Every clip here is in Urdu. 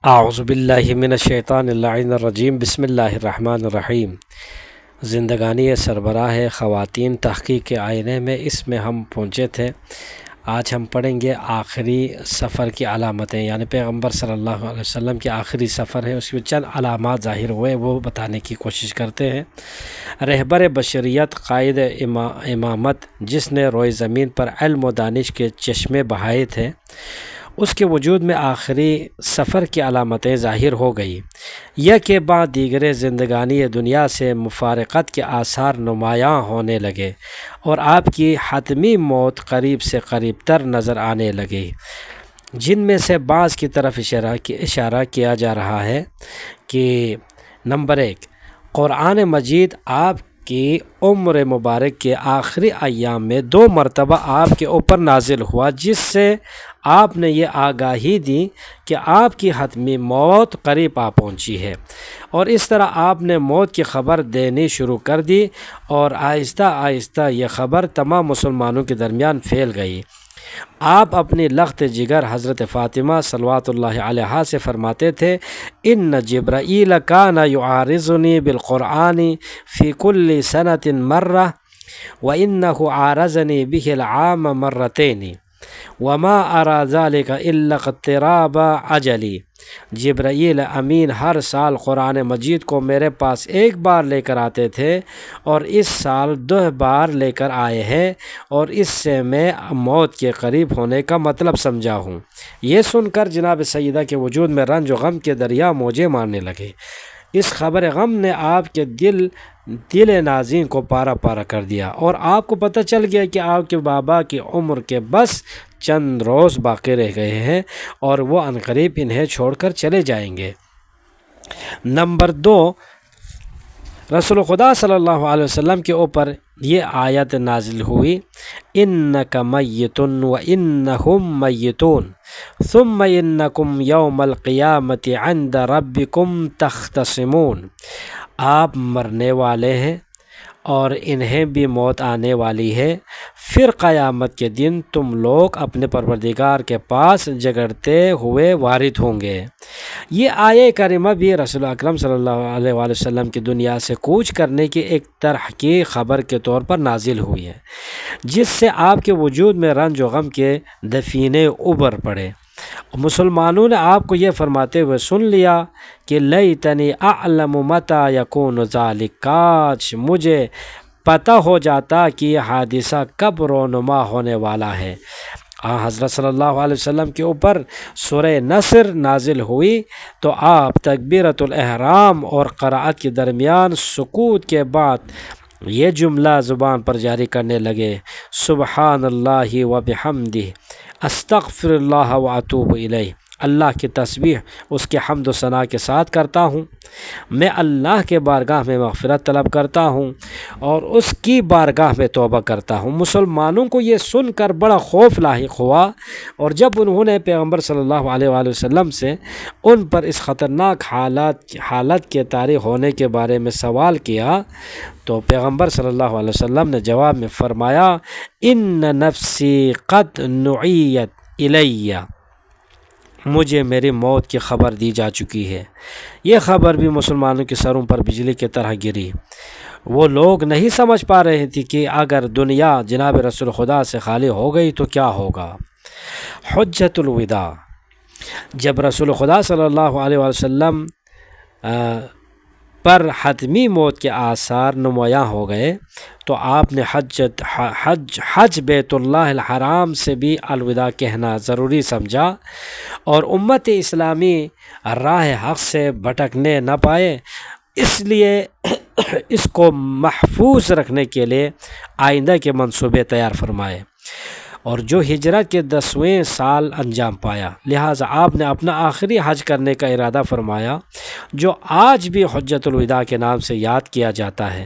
اعوذ باللہ من الشیطان اللعین الرجیم بسم اللہ الرحمن الرحیم۔ زندگانی سربراہ خواتین تحقیق کے آئینے میں اس میں ہم پہنچے تھے۔ آج ہم پڑھیں گے آخری سفر کی علامتیں، یعنی پیغمبر صلی اللہ علیہ وسلم کی آخری سفر ہے، اس کی چند علامات ظاہر ہوئے وہ بتانے کی کوشش کرتے ہیں۔ رہبر بشریت، قائد امامت، جس نے روئے زمین پر علم و دانش کے چشمے بہائے تھے، اس کے وجود میں آخری سفر کی علامتیں ظاہر ہو گئی۔ یک کے بعد دیگر زندگانی دنیا سے مفارقت کے آثار نمایاں ہونے لگے اور آپ کی حتمی موت قریب سے قریب تر نظر آنے لگی، جن میں سے بعض کی طرف اشارہ کیا جا رہا ہے کہ نمبر 1، قرآن مجید آپ کی عمر مبارک کے آخری ایام میں 2 مرتبہ آپ کے اوپر نازل ہوا، جس سے آپ نے یہ آگاہی دی کہ آپ کی حتمی موت قریب آ پہنچی ہے، اور اس طرح آپ نے موت کی خبر دینی شروع کر دی اور آہستہ آہستہ یہ خبر تمام مسلمانوں کے درمیان پھیل گئی۔ آپ اپنی لخت جگر حضرت فاطمہ صلوات اللہ علیہا سے فرماتے تھے، ان جبرائیل کان یعارضنی بالقرآن فی کل سنۃ مرہ وانہ عارضنی بہ العام مرتین وما ارى ذلك الا اقتراب اجلی۔ جبرائیل امین ہر سال قرآن مجید کو میرے پاس ایک بار لے کر آتے تھے، اور اس سال 2 بار لے کر آئے ہیں، اور اس سے میں موت کے قریب ہونے کا مطلب سمجھا ہوں۔ یہ سن کر جناب سیدہ کے وجود میں رنج و غم کے دریا موجیں مارنے لگے۔ اس خبر غم نے آپ کے دل نازیں کو پارا پارا کر دیا، اور آپ کو پتہ چل گیا کہ آپ کے بابا کی عمر کے بس چند روز باقی رہ گئے ہیں، اور وہ عنقریب انہیں چھوڑ کر چلے جائیں گے۔ نمبر 2، رسول خدا صلی اللہ علیہ وسلم کے اوپر یہ آیت نازل ہوئی، انک میت وانہم میتون ثم انکم یوم القیامت عند ربکم تختصمون۔ آپ مرنے والے ہیں اور انہیں بھی موت آنے والی ہے، پھر قیامت کے دن تم لوگ اپنے پروردگار کے پاس جھگڑتے ہوئے وارد ہوں گے۔ یہ آیہ کریمہ بھی رسول اکرم صلی اللہ علیہ وآلہ وسلم کی دنیا سے کوچ کرنے کی ایک تحقیقی خبر کے طور پر نازل ہوئی ہے، جس سے آپ کے وجود میں رنج و غم کے دفینے ابھر پڑے۔ مسلمانوں نے آپ کو یہ فرماتے ہوئے سن لیا کہ لیتنی اعلم متی یکون ذلک، کاش مجھے پتہ ہو جاتا کہ یہ حادثہ کب رونما ہونے والا ہے۔ حضرت صلی اللہ علیہ وسلم کے اوپر سورہ نصر نازل ہوئی تو آپ تکبیرۃ الاحرام اور قرأت کے درمیان سکوت کے بعد یہ جملہ زبان پر جاری کرنے لگے، سبحان اللہ وبحمدہ استغفر اللہ واتوب الیہ۔ اللہ کی تسبیح اس کے حمد و ثنا کے ساتھ کرتا ہوں، میں اللہ کے بارگاہ میں مغفرت طلب کرتا ہوں اور اس کی بارگاہ میں توبہ کرتا ہوں۔ مسلمانوں کو یہ سن کر بڑا خوف لاحق ہوا، اور جب انہوں نے پیغمبر صلی اللہ علیہ وآلہ وسلم سے ان پر اس خطرناک حالت کے طاری ہونے کے بارے میں سوال کیا تو پیغمبر صلی اللہ علیہ وسلم نے جواب میں فرمایا، ان نفسی قد نعیت الیہ، مجھے میری موت کی خبر دی جا چکی ہے۔ یہ خبر بھی مسلمانوں کے سروں پر بجلی کی طرح گری۔ وہ لوگ نہیں سمجھ پا رہے تھے کہ اگر دنیا جناب رسول خدا سے خالی ہو گئی تو کیا ہوگا۔ حجۃ الوداع، جب رسول خدا صلی اللہ علیہ وسلم پر حتمی موت کے آثار نمایاں ہو گئے تو آپ نے حج بیت اللہ الحرام سے بھی الوداع کہنا ضروری سمجھا، اور امت اسلامی راہ حق سے بھٹکنے نہ پائے، اس لیے اس کو محفوظ رکھنے کے لیے آئندہ کے منصوبے تیار فرمائے، اور جو ہجرت کے 10ویں سال انجام پایا، لہٰذا آپ نے اپنا آخری حج کرنے کا ارادہ فرمایا، جو آج بھی حجۃ الوداع کے نام سے یاد کیا جاتا ہے۔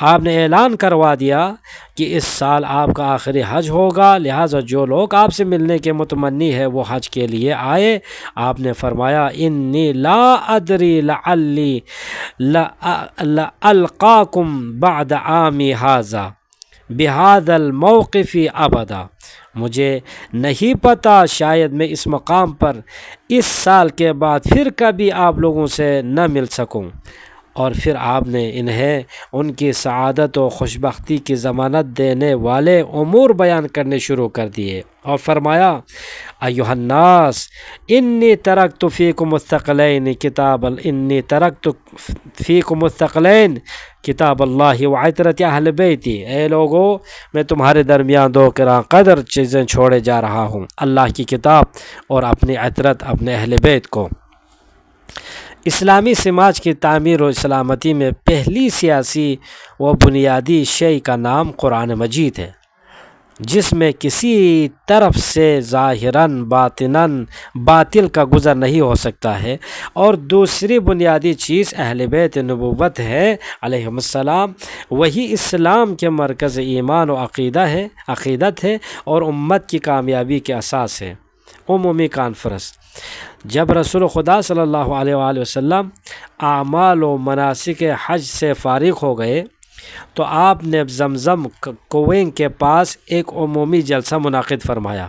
آپ نے اعلان کروا دیا کہ اس سال آپ کا آخری حج ہوگا، لہٰذا جو لوگ آپ سے ملنے کے متمنی ہے وہ حج کے لیے آئے۔ آپ نے فرمایا، انی لا ادری لعلی القاکم بعد عامی ھذا، بہذا الموقف ابدا، مجھے نہیں پتہ شاید میں اس مقام پر اس سال کے بعد پھر کبھی آپ لوگوں سے نہ مل سکوں۔ اور پھر آپ نے انہیں ان کی سعادت و خوشبختی کی ضمانت دینے والے امور بیان کرنے شروع کر دیے اور فرمایا، ایھا الناس انی ترکت فیکم الثقلین کتاب اللہ وعطرت اہل بیتی، اے لوگو میں تمہارے درمیان دو گراں قدر چیزیں چھوڑے جا رہا ہوں، اللہ کی کتاب اور اپنی عطرت اپنے اہل بیت کو۔ اسلامی سماج کی تعمیر و سلامتی میں پہلی سیاسی و بنیادی شے کا نام قرآن مجید ہے، جس میں کسی طرف سے ظاہراً باطناً باطل کا گزر نہیں ہو سکتا ہے، اور دوسری بنیادی چیز اہل بیت نبوت ہے علیہم السلام، وہی اسلام کے مرکز ایمان و عقیدت ہے اور امت کی کامیابی کے اساس ہے۔ عمومی کانفرنس۔ جب رسول خدا صلی اللہ علیہ وآلہ وسلم اعمال و مناسک حج سے فارغ ہو گئے تو آپ نے زمزم کنویں کے پاس ایک عمومی جلسہ منعقد فرمایا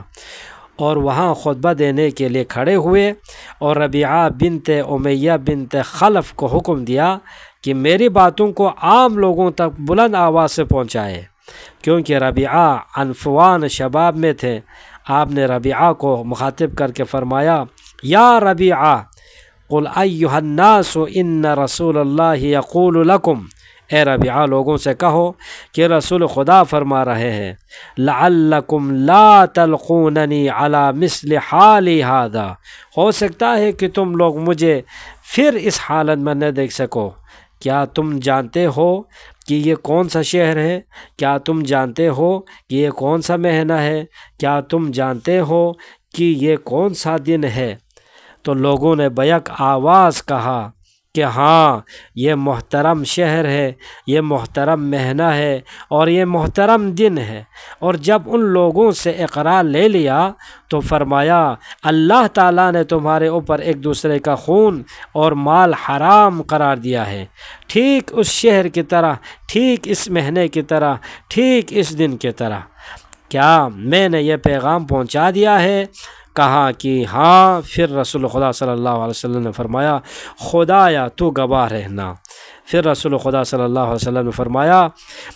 اور وہاں خطبہ دینے کے لیے کھڑے ہوئے، اور ربیعہ بنت امیہ بنت خلف کو حکم دیا کہ میری باتوں کو عام لوگوں تک بلند آواز سے پہنچائے، کیونکہ ربیعہ عنفوان شباب میں تھے۔ آپ نے ربیعہ کو مخاطب کر کے فرمایا، یا ربیعہ قل ایھا الناس ان رسول اللہ یقول لکم، اے ربیعہ لوگوں سے کہو کہ رسول خدا فرما رہے ہیں، لعلکم لا تلقوننی علی مثل حالی ھذا، ہو سکتا ہے کہ تم لوگ مجھے پھر اس حالت میں نہ دیکھ سکو۔ کیا تم جانتے ہو کہ یہ کون سا شہر ہے؟ کیا تم جانتے ہو کہ یہ کون سا مہینہ ہے؟ کیا تم جانتے ہو کہ یہ کون سا دن ہے؟ تو لوگوں نے بیک آواز کہا کہ ہاں، یہ محترم شہر ہے، یہ محترم مہینہ ہے اور یہ محترم دن ہے۔ اور جب ان لوگوں سے اقرار لے لیا تو فرمایا، اللہ تعالیٰ نے تمہارے اوپر ایک دوسرے کا خون اور مال حرام قرار دیا ہے، ٹھیک اس شہر کی طرح، ٹھیک اس مہینے کی طرح، ٹھیک اس دن کی طرح۔ کیا میں نے یہ پیغام پہنچا دیا ہے؟ کہا کہ ہاں۔ پھر رسول خدا صلی اللہ علیہ وسلم نے فرمایا، خدایا تو گواہ رہنا۔ پھر رسول خدا صلی اللہ علیہ وسلم نے فرمایا،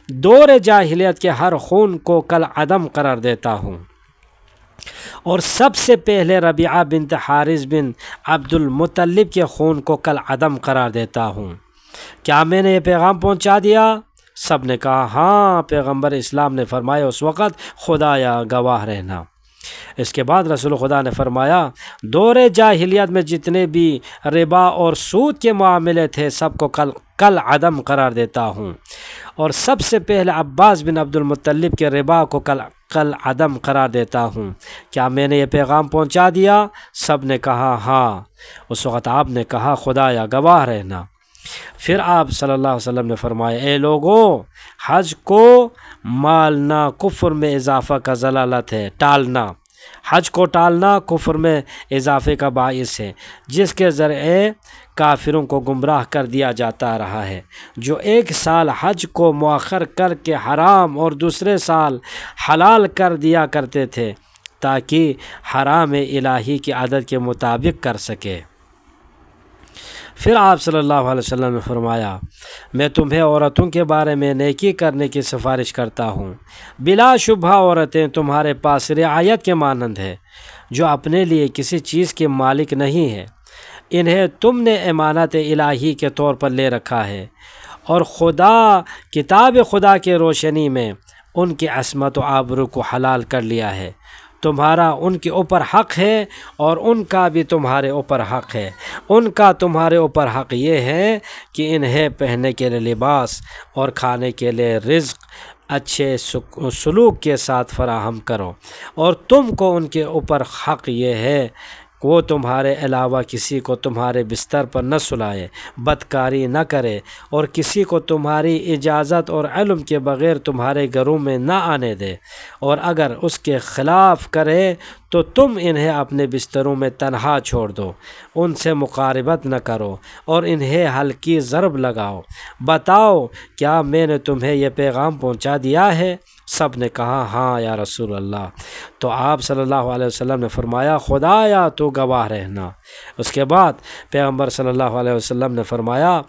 دور جاہلیت کے ہر خون کو کل عدم قرار دیتا ہوں، اور سب سے پہلے ربیعہ بنت حارث بن عبد المطلب کے خون کو کل عدم قرار دیتا ہوں۔ کیا میں نے یہ پیغام پہنچا دیا؟ سب نے کہا ہاں۔ پیغمبر اسلام نے فرمایا اس وقت، خدایا گواہ رہنا۔ اس کے بعد رسول خدا نے فرمایا، دور جاہلیت میں جتنے بھی ربا اور سود کے معاملے تھے سب کو کل عدم قرار دیتا ہوں، اور سب سے پہلے عباس بن عبد المطلب کے ربا کو کل عدم قرار دیتا ہوں۔ کیا میں نے یہ پیغام پہنچا دیا؟ سب نے کہا ہاں۔ اس وقت آپ نے کہا، خدایا گواہ رہنا۔ پھر آپ صلی اللہ علیہ وسلم نے فرمایا، اے لوگو، حج کو مالنا کفر میں اضافہ کا ضلالت ہے، ٹالنا۔ حج کو ٹالنا کفر میں اضافے کا باعث ہے، جس کے ذریعے کافروں کو گمراہ کر دیا جاتا رہا ہے، جو ایک سال حج کو مؤخر کر کے حرام اور دوسرے سال حلال کر دیا کرتے تھے تاکہ حرام الہی کی عادت کے مطابق کر سکے۔ پھر آپ صلی اللہ علیہ وسلم نے فرمایا، میں تمہیں عورتوں کے بارے میں نیکی کرنے کی سفارش کرتا ہوں، بلا شبہ عورتیں تمہارے پاس رعایت کے مانند ہے، جو اپنے لیے کسی چیز کے مالک نہیں ہے، انہیں تم نے امانت الہی کے طور پر لے رکھا ہے، اور کتاب خدا کے روشنی میں ان کی عصمت و آبرو کو حلال کر لیا ہے۔ تمہارا ان کے اوپر حق ہے اور ان کا بھی تمہارے اوپر حق ہے۔ ان کا تمہارے اوپر حق یہ ہے کہ انہیں پہننے کے لیے لباس اور کھانے کے لیے رزق اچھے سلوک کے ساتھ فراہم کرو، اور تم کو ان کے اوپر حق یہ ہے کہ وہ تمہارے علاوہ کسی کو تمہارے بستر پر نہ سلائے، بدکاری نہ کرے، اور کسی کو تمہاری اجازت اور علم کے بغیر تمہارے گھروں میں نہ آنے دے، اور اگر اس کے خلاف کرے تو تم انہیں اپنے بستروں میں تنہا چھوڑ دو، ان سے مقاربت نہ کرو اور انہیں ہلکی ضرب لگاؤ۔ بتاؤ، کیا میں نے تمہیں یہ پیغام پہنچا دیا ہے؟ سب نے کہا ہاں یا رسول اللہ۔ تو آپ صلی اللہ علیہ وسلم نے فرمایا خدایا تو گواہ رہنا۔ اس کے بعد پیغمبر صلی اللہ علیہ وسلم نے فرمایا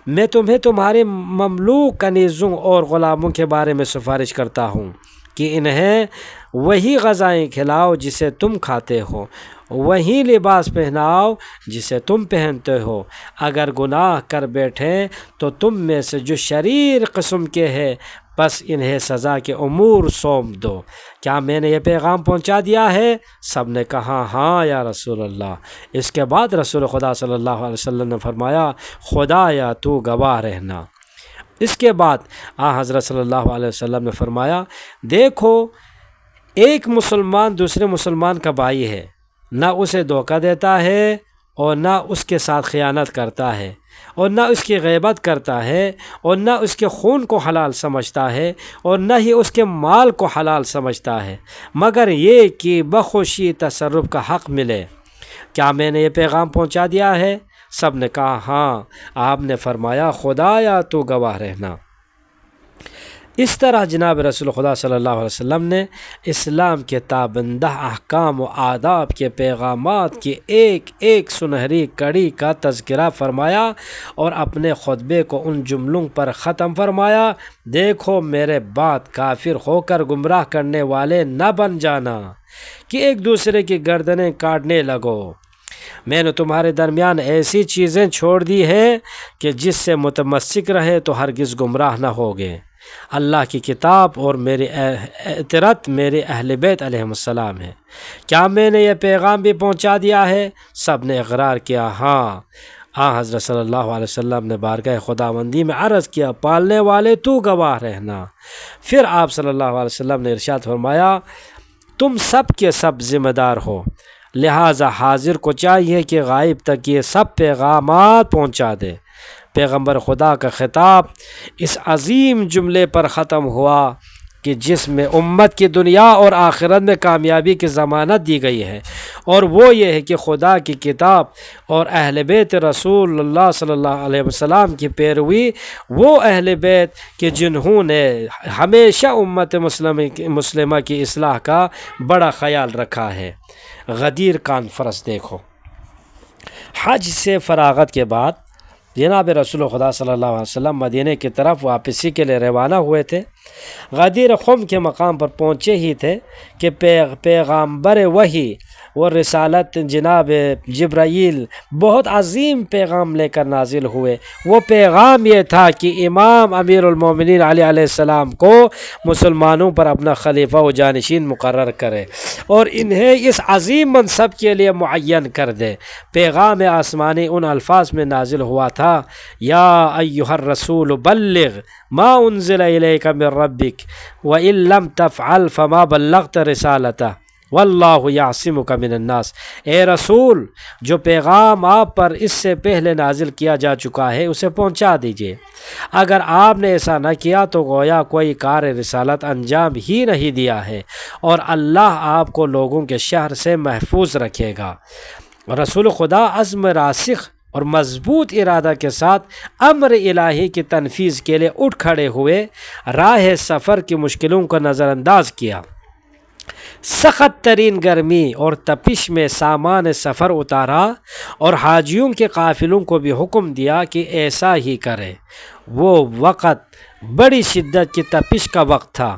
میں تمہیں تمہارے مملوک کنیزوں اور غلاموں کے بارے میں سفارش کرتا ہوں کہ انہیں وہی غذائیں کھلاؤ جسے تم کھاتے ہو، وہی لباس پہناؤ جسے تم پہنتے ہو۔ اگر گناہ کر بیٹھیں تو تم میں سے جو شریر قسم کے ہے بس انہیں سزا کے امور سونپ دو۔ کیا میں نے یہ پیغام پہنچا دیا ہے؟ سب نے کہا ہاں یا رسول اللہ۔ اس کے بعد رسول خدا صلی اللہ علیہ وسلم نے فرمایا خدایا تو گواہ رہنا۔ اس کے بعد حضرت صلی اللہ علیہ وسلم نے فرمایا دیکھو ایک مسلمان دوسرے مسلمان کا بھائی ہے، نہ اسے دھوکہ دیتا ہے اور نہ اس کے ساتھ خیانت کرتا ہے اور نہ اس کی غیبت کرتا ہے اور نہ اس کے خون کو حلال سمجھتا ہے اور نہ ہی اس کے مال کو حلال سمجھتا ہے، مگر یہ کہ بخوشی تصرف کا حق ملے۔ کیا میں نے یہ پیغام پہنچا دیا ہے؟ سب نے کہا ہاں۔ آپ نے فرمایا خدایا تو گواہ رہنا۔ اس طرح جناب رسول خدا صلی اللہ علیہ وسلم نے اسلام کے تابندہ احکام و آداب کے پیغامات کی ایک ایک سنہری کڑی کا تذکرہ فرمایا اور اپنے خطبے کو ان جملوں پر ختم فرمایا دیکھو میرے بعد کافر ہو کر گمراہ کرنے والے نہ بن جانا کہ ایک دوسرے کی گردنیں کاٹنے لگو۔ میں نے تمہارے درمیان ایسی چیزیں چھوڑ دی ہیں کہ جس سے متمسک رہے تو ہرگز گمراہ نہ ہوگے، اللہ کی کتاب اور میری اطاعت میرے اہل بیت علیہم السلام ہے۔ کیا میں نے یہ پیغام بھی پہنچا دیا ہے؟ سب نے اقرار کیا ہاں۔ حضرت صلی اللہ علیہ وسلم نے بارگاہ خداوندی میں عرض کیا پالنے والے تو گواہ رہنا۔ پھر آپ صلی اللہ علیہ وسلم نے ارشاد فرمایا تم سب کے سب ذمہ دار ہو، لہٰذا حاضر کو چاہیے کہ غائب تک یہ سب پیغامات پہنچا دے۔ پیغمبر خدا کا خطاب اس عظیم جملے پر ختم ہوا کہ جس میں امت کی دنیا اور آخرت میں کامیابی کی ضمانت دی گئی ہے، اور وہ یہ ہے کہ خدا کی کتاب اور اہل بیت رسول اللہ صلی اللہ علیہ وسلم کی پیروی وہ اہل بیت کہ جنہوں نے ہمیشہ امت مسلمہ کی اصلاح کا بڑا خیال رکھا ہے۔ غدیر کانفرنس دیکھو۔ حج سے فراغت کے بعد جناب رسول خدا صلی اللہ علیہ وسلم مدینہ کی طرف واپسی کے لیے روانہ ہوئے تھے۔ غدیر خم کے مقام پر پہنچے ہی تھے کہ پیغامبر وحی و رسالت جناب جبرائیل بہت عظیم پیغام لے کر نازل ہوئے۔ وہ پیغام یہ تھا کہ امام امیر المومنین علی علیہ السلام کو مسلمانوں پر اپنا خلیفہ و جانشین مقرر کرے اور انہیں اس عظیم منصب کے لیے معین کر دے۔ پیغام آسمانی ان الفاظ میں نازل ہوا تھا یا ایھا الرسول بلغ ما انزل الیک من ربک وان لم تفعل فما بلغت رسالتہ واللہ یعصمک من الناس۔ اے رسول جو پیغام آپ پر اس سے پہلے نازل کیا جا چکا ہے اسے پہنچا دیجیے، اگر آپ نے ایسا نہ کیا تو گویا کوئی کار رسالت انجام ہی نہیں دیا ہے اور اللہ آپ کو لوگوں کے شر سے محفوظ رکھے گا۔ رسول خدا عزم راسخ اور مضبوط ارادہ کے ساتھ امر الہی کی تنفیذ کے لیے اٹھ کھڑے ہوئے، راہ سفر کی مشکلوں کو نظر انداز کیا، سخت ترین گرمی اور تپش میں سامان سفر اتارا اور حاجیوں کے قافلوں کو بھی حکم دیا کہ ایسا ہی کرے۔ وہ وقت بڑی شدت کی تپش کا وقت تھا،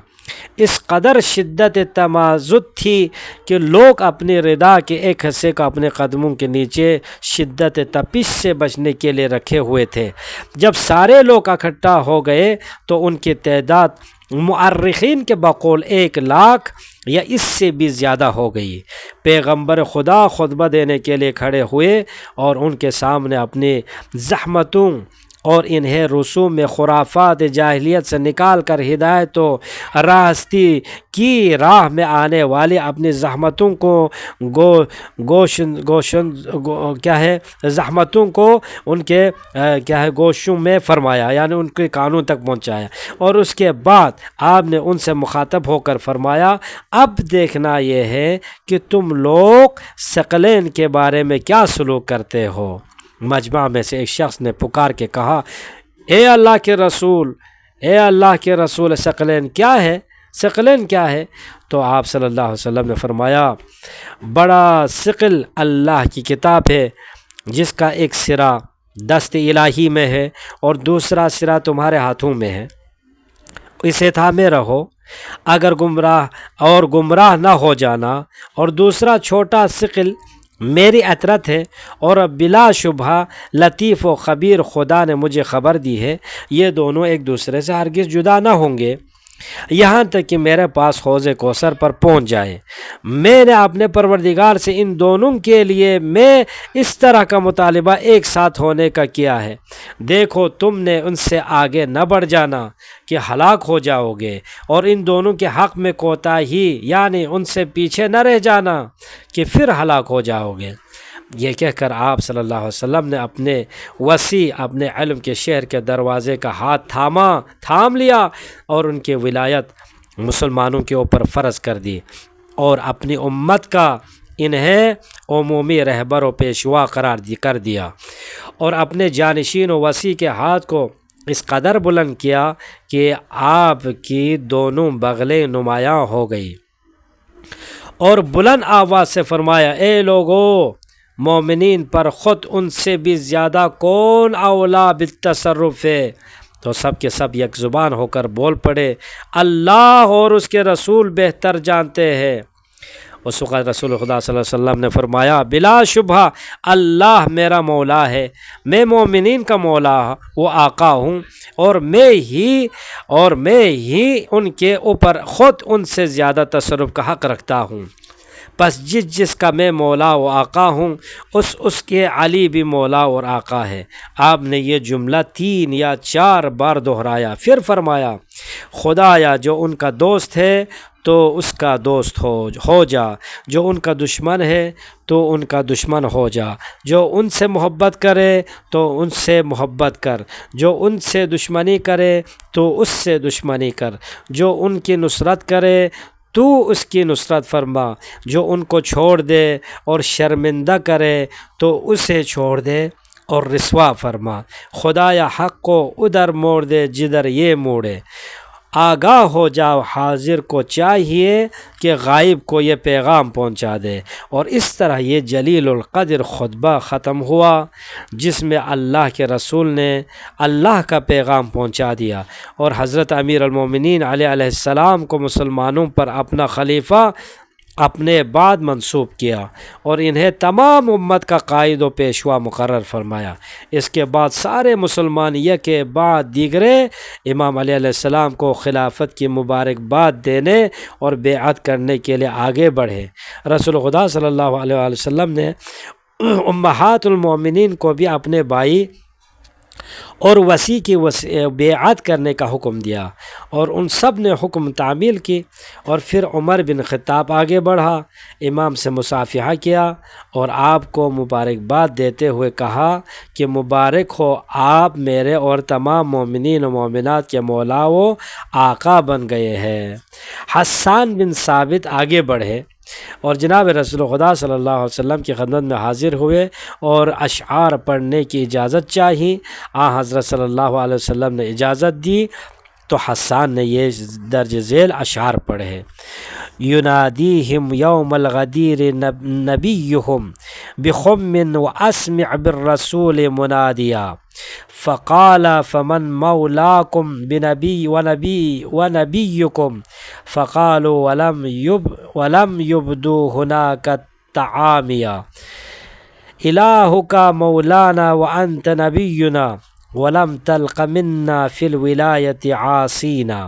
اس قدر شدت تمازد تھی کہ لوگ اپنی ردا کے ایک حصے کو اپنے قدموں کے نیچے شدت تپش سے بچنے کے لیے رکھے ہوئے تھے۔ جب سارے لوگ اکٹھا ہو گئے تو ان کی تعداد مؤرخین کے بقول 1,00,000 یا اس سے بھی زیادہ ہو گئی۔ پیغمبر خدا خطبہ دینے کے لیے کھڑے ہوئے اور ان کے سامنے اپنی زحمتوں اور انہیں رسوم میں خرافات جاہلیت سے نکال کر ہدایت و راستی کی راہ میں آنے والی اپنی زحمتوں کو زحمتوں کو ان کے گوشوں میں فرمایا، یعنی ان کے کانوں تک پہنچایا، اور اس کے بعد آپ نے ان سے مخاطب ہو کر فرمایا اب دیکھنا یہ ہے کہ تم لوگ ثقلین کے بارے میں کیا سلوک کرتے ہو۔ مجمع میں سے ایک شخص نے پکار کے کہا اے اللہ کے رسول ثقلین کیا ہے؟ ثقلین کیا ہے؟ تو آپ صلی اللہ علیہ وسلم نے فرمایا بڑا ثقل اللہ کی کتاب ہے جس کا ایک سرا دست الہی میں ہے اور دوسرا سرا تمہارے ہاتھوں میں ہے، اسے تھامے رہو اگر گمراہ نہ ہو جانا، اور دوسرا چھوٹا ثقل میری اطرت ہے اور بلا شبہ لطیف و خبیر خدا نے مجھے خبر دی ہے، یہ دونوں ایک دوسرے سے ہرگز جدا نہ ہوں گے یہاں تک کہ میرے پاس حوض کوثر پر پہنچ جائے۔ میں نے اپنے پروردگار سے ان دونوں کے لیے میں اس طرح کا مطالبہ ایک ساتھ ہونے کا کیا ہے، دیکھو تم نے ان سے آگے نہ بڑھ جانا کہ ہلاک ہو جاؤ گے، اور ان دونوں کے حق میں کوتاہی یعنی ان سے پیچھے نہ رہ جانا کہ پھر ہلاک ہو جاؤ گے۔ یہ کہہ کر آپ صلی اللہ علیہ وسلم نے اپنے وسیع اپنے علم کے شہر کے دروازے کا ہاتھ تھام لیا اور ان کی ولایت مسلمانوں کے اوپر فرض کر دی، اور اپنی امت کا انہیں عمومی رہبر و پیشوا کر دیا، اور اپنے جانشین و وسیع کے ہاتھ کو اس قدر بلند کیا کہ آپ کی دونوں بغلیں نمایاں ہو گئی، اور بلند آواز سے فرمایا اے لوگو، مومنین پر خود ان سے بھی زیادہ کون اولا بالتصرف ہے؟ تو سب کے سب یک زبان ہو کر بول پڑے اللہ اور اس کے رسول بہتر جانتے ہیں۔ اس وقت رسول خدا صلی اللہ علیہ وسلم نے فرمایا بلا شبہ اللہ میرا مولا ہے، میں مومنین کا مولا و آقا ہوں، اور میں ہی ان کے اوپر خود ان سے زیادہ تصرف کا حق رکھتا ہوں، پس جس کا میں مولا و آقا ہوں اس کے علی بھی مولا اور آقا ہے۔ آپ نے یہ جملہ 3 یا 4 بار دہرایا، پھر فرمایا خدایا جو ان کا دوست ہے تو اس کا دوست ہو جا، جو ان کا دشمن ہے تو ان کا دشمن ہو جا، جو ان سے محبت کرے تو ان سے محبت کر، جو ان سے دشمنی کرے تو اس سے دشمنی کر، جو ان کی نصرت کرے تو اس کی نصرت فرما، جو ان کو چھوڑ دے اور شرمندہ کرے تو اسے چھوڑ دے اور رسوا فرما، خدایا حق کو ادھر موڑ دے جدھر یہ موڑے، آگاہ ہو جاؤ حاضر کو چاہیے کہ غائب کو یہ پیغام پہنچا دے۔ اور اس طرح یہ جلیل القدر خطبہ ختم ہوا جس میں اللہ کے رسول نے اللہ کا پیغام پہنچا دیا، اور حضرت امیر المومنین علیہ السلام کو مسلمانوں پر اپنا خلیفہ اپنے بعد منصوب کیا، اور انہیں تمام امت کا قائد و پیشوا مقرر فرمایا۔ اس کے بعد سارے مسلمان یک کے بعد دیگرے امام علیہ السلام کو خلافت کی مبارکباد دینے اور بیعت کرنے کے لیے آگے بڑھے۔ رسول خدا صلی اللہ علیہ وآلہ وسلم نے امہات المومنین کو بھی اپنے بھائی اور وسیع کی بیعت کرنے کا حکم دیا، اور ان سب نے حکم تعمیل کی، اور پھر عمر بن خطاب آگے بڑھا، امام سے مصافحہ کیا اور آپ کو مبارکباد دیتے ہوئے کہا کہ مبارک ہو، آپ میرے اور تمام مومنین و مومنات کے مولا و آقا بن گئے ہیں۔ حسان بن ثابت آگے بڑھے اور جناب رسول خدا صلی اللہ علیہ وسلم کی خدمت میں حاضر ہوئے اور اشعار پڑھنے کی اجازت چاہی۔ حضرت صلی اللہ علیہ وسلم نے اجازت دی تو حسان نے یہ درج ذیل اشعار پڑھے: ینادیہم یوم الغدیر نبیہم بخم واسمع بالرسول منادیا فقال فمن مولاکم بنبی ونبیکم فقالوا ولم یبدو ہناک التعامیہ الہک مولانا وانت نبینا ولم تلق منا فی الولایت عاصینا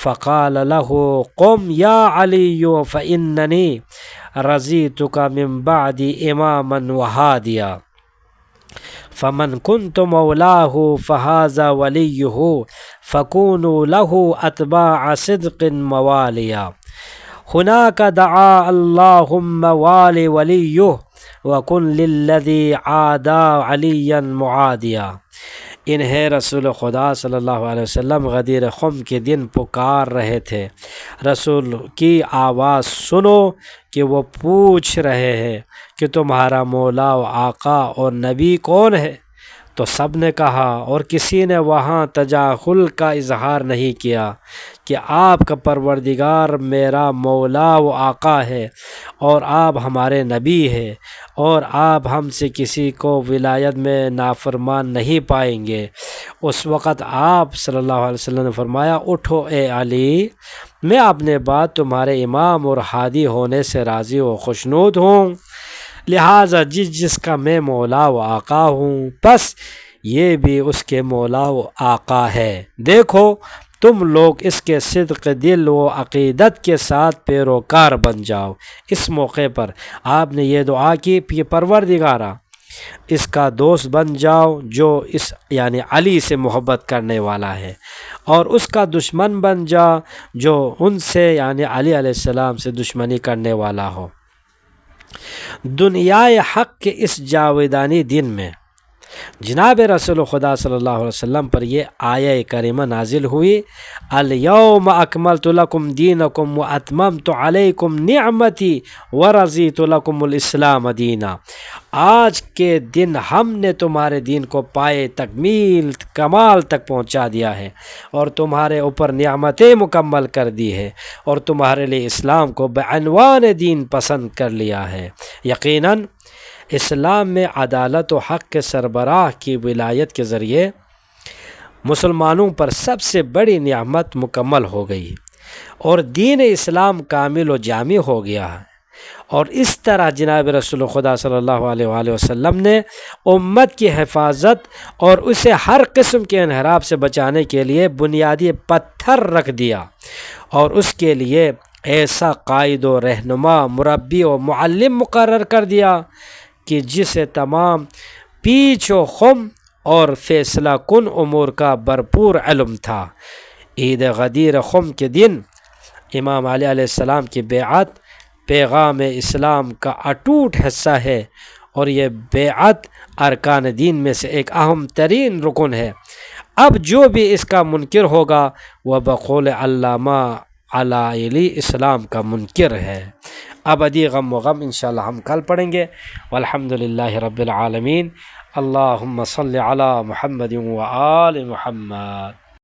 فقال له قم یا علی فإننی رضیتک من بعد اماما وہادیا فمن كنت مولاه فهذا وليه فكونوا له اتباع صدق موالیا هناك دعا اللهم وال وليه وكن للذي عادى عليا معادیا۔ انہیں رسول خدا صلی اللہ علیہ وسلم غدیر خم کے دن پکار رہے تھے۔ رسول کی آواز سنو کہ وہ پوچھ رہے ہیں کہ تمہارا مولا و آقا اور نبی کون ہے؟ تو سب نے کہا، اور کسی نے وہاں تجاہل کا اظہار نہیں کیا کہ آپ کا پروردگار میرا مولا و آقا ہے، اور آپ ہمارے نبی ہے، اور آپ ہم سے کسی کو ولایت میں نافرمان نہیں پائیں گے۔ اس وقت آپ صلی اللہ علیہ وسلم نے فرمایا، اٹھو اے علی، میں اپنے بعد تمہارے امام اور ہادی ہونے سے راضی و خوشنود ہوں، لہٰذا جس کا میں مولا و آقا ہوں، بس یہ بھی اس کے مولا و آقا ہے۔ دیکھو تم لوگ اس کے صدق دل و عقیدت کے ساتھ پیروکار بن جاؤ۔ اس موقع پر آپ نے یہ دعا کی کہ پروردگارا اس کا دوست بن جاؤ جو اس یعنی علی سے محبت کرنے والا ہے، اور اس کا دشمن بن جا جو ان سے یعنی علی علیہ السلام سے دشمنی کرنے والا ہو۔ دنیائے حق کے اس جاودانی دن میں جناب رسول خدا صلی اللہ علیہ وسلم پر یہ آیہ کریمہ نازل ہوئی، الیوم اکملت لکم دینکم واتممت علیکم نعمتی ورضیت لکم الاسلام دینا۔ آج کے دن ہم نے تمہارے دین کو پائے تکمیل کمال تک پہنچا دیا ہے، اور تمہارے اوپر نعمتیں مکمل کر دی ہے، اور تمہارے لیے اسلام کو بعنوان دین پسند کر لیا ہے۔ یقیناً اسلام میں عدالت و حق کے سربراہ کی ولایت کے ذریعے مسلمانوں پر سب سے بڑی نعمت مکمل ہو گئی، اور دین اسلام کامل و جامع ہو گیا ہے۔ اور اس طرح جناب رسول خدا صلی اللہ علیہ وآلہ وسلم نے امت کی حفاظت اور اسے ہر قسم کے انحراف سے بچانے کے لیے بنیادی پتھر رکھ دیا، اور اس کے لیے ایسا قائد و رہنما، مربی و معلم مقرر کر دیا کہ جسے تمام پیچ و خم اور فیصلہ کن امور کا بھرپور علم تھا۔ عید غدیر خم کے دن امام علی علیہ السلام کی بیعت پیغام اسلام کا اٹوٹ حصہ ہے، اور یہ بیعت ارکان دین میں سے ایک اہم ترین رکن ہے۔ اب جو بھی اس کا منکر ہوگا وہ بقول علامہ علی اسلام کا منکر ہے۔ ابدی غم و غم انشاءاللہ ہم کل پڑھیں گے۔ والحمدللہ رب العالمین۔ اللہم صلی علی محمد و آل محمد۔